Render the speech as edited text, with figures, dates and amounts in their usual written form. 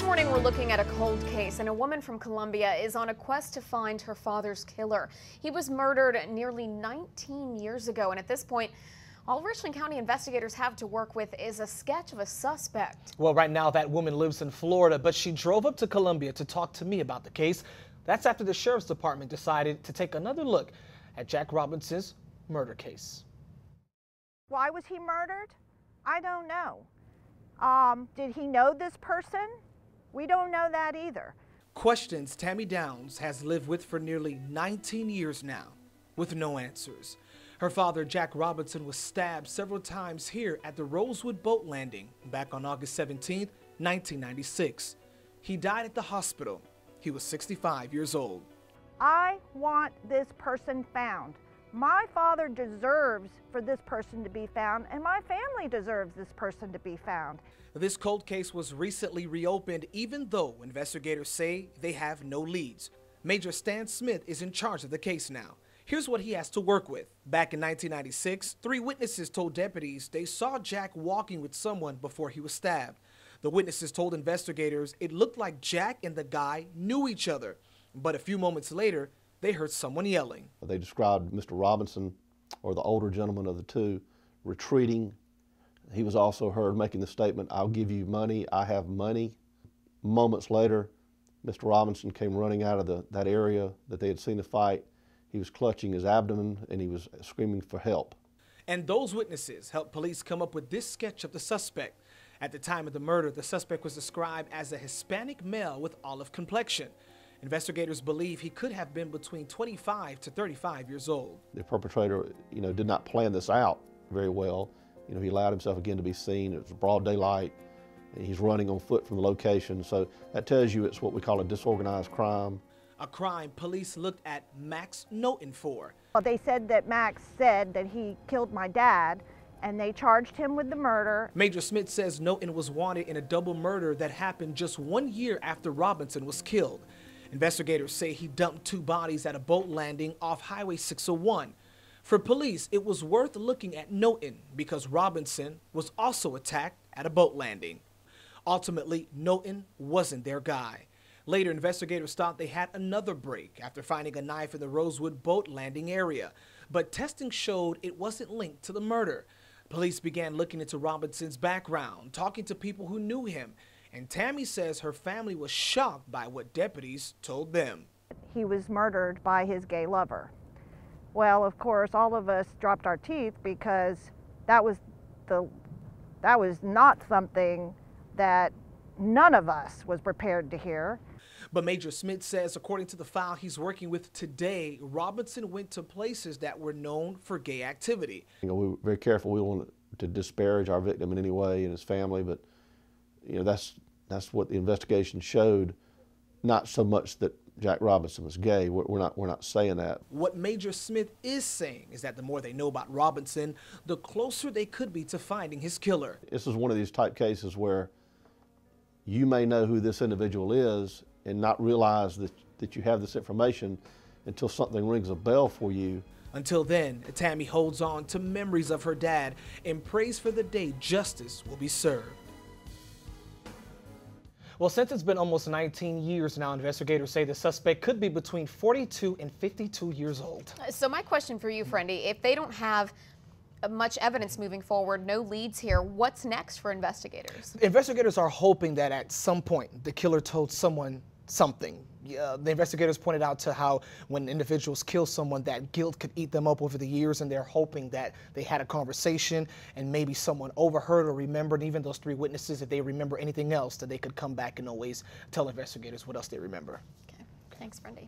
morning, we're looking at a cold case, and a woman from Columbia is on a quest to find her father's killer. He was murdered nearly 19 years ago, and at this point, all Richland County investigators have to work with is a sketch of a suspect. Well, right now that woman lives in Florida, but she drove up to Columbia to talk to me about the case. That's after the sheriff's department decided to take another look at Jack Robinson's murder case. Why was he murdered? I don't know. Did he know this person? We don't know that either. Questions Tammy Downs has lived with for nearly 19 years now, with no answers. Her father, Jack Robinson, was stabbed several times here at the Rosewood boat landing back on August 17, 1996. He died at the hospital. He was 65 years old. I want this person found. My father deserves for this person to be found, and my family deserves this person to be found. This cold case was recently reopened, even though investigators say they have no leads. Major Stan Smith is in charge of the case now. Here's what he has to work with. Back in 1996, 3 witnesses told deputies they saw Jack walking with someone before he was stabbed. The witnesses told investigators it looked like Jack and the guy knew each other, but a few moments later, they heard someone yelling. They described Mr. Robinson, or the older gentleman of the two, retreating. He was also heard making the statement, "I'll give you money, I have money." Moments later, Mr. Robinson came running out of that area that they had seen the fight. He was clutching his abdomen and he was screaming for help. And those witnesses helped police come up with this sketch of the suspect. At the time of the murder, the suspect was described as a Hispanic male with olive complexion. Investigators believe he could have been between 25 to 35 years old. The perpetrator, did not plan this out very well. He allowed himself again to be seen. It was broad daylight, and he's running on foot from the location. So that tells you it's what we call a disorganized crime. A crime police looked at Max Noten for. Well, they said that Max said that he killed my dad, and they charged him with the murder. Major Smith says Noten was wanted in a double murder that happened just 1 year after Robinson was killed. Investigators say he dumped 2 bodies at a boat landing off Highway 601. For police, it was worth looking at Noten because Robinson was also attacked at a boat landing. Ultimately, Noten wasn't their guy. Later, investigators thought they had another break after finding a knife in the Rosewood boat landing area, but testing showed it wasn't linked to the murder. Police began looking into Robinson's background, talking to people who knew him, and Tammy says her family was shocked by what deputies told them. He was murdered by his gay lover. Well, of course, all of us dropped our teeth because that was not something that none of us was prepared to hear. But Major Smith says, according to the file he's working with today, Robinson went to places that were known for gay activity. We were very careful. We don't want to disparage our victim in any way and his family, but that's what the investigation showed. Not so much that Jack Robinson was gay. We're not saying that. What Major Smith is saying is that the more they know about Robinson, the closer they could be to finding his killer. This is one of these type cases where you may know who this individual is and not realize that you have this information until something rings a bell for you. Until then, Tammy holds on to memories of her dad and prays for the day justice will be served. Well, since it's been almost 19 years now, investigators say the suspect could be between 42 and 52 years old. So my question for you, Friendy, if they don't have much evidence moving forward, no leads here, what's next for investigators? Investigators are hoping that at some point the killer told someone something. The investigators pointed out to how when individuals kill someone, that guilt could eat them up over the years, and they're hoping that they had a conversation and maybe someone overheard or remembered. Even those 3 witnesses, if they remember anything else, that they could come back and always tell investigators what else they remember. Okay. Thanks, Friendy.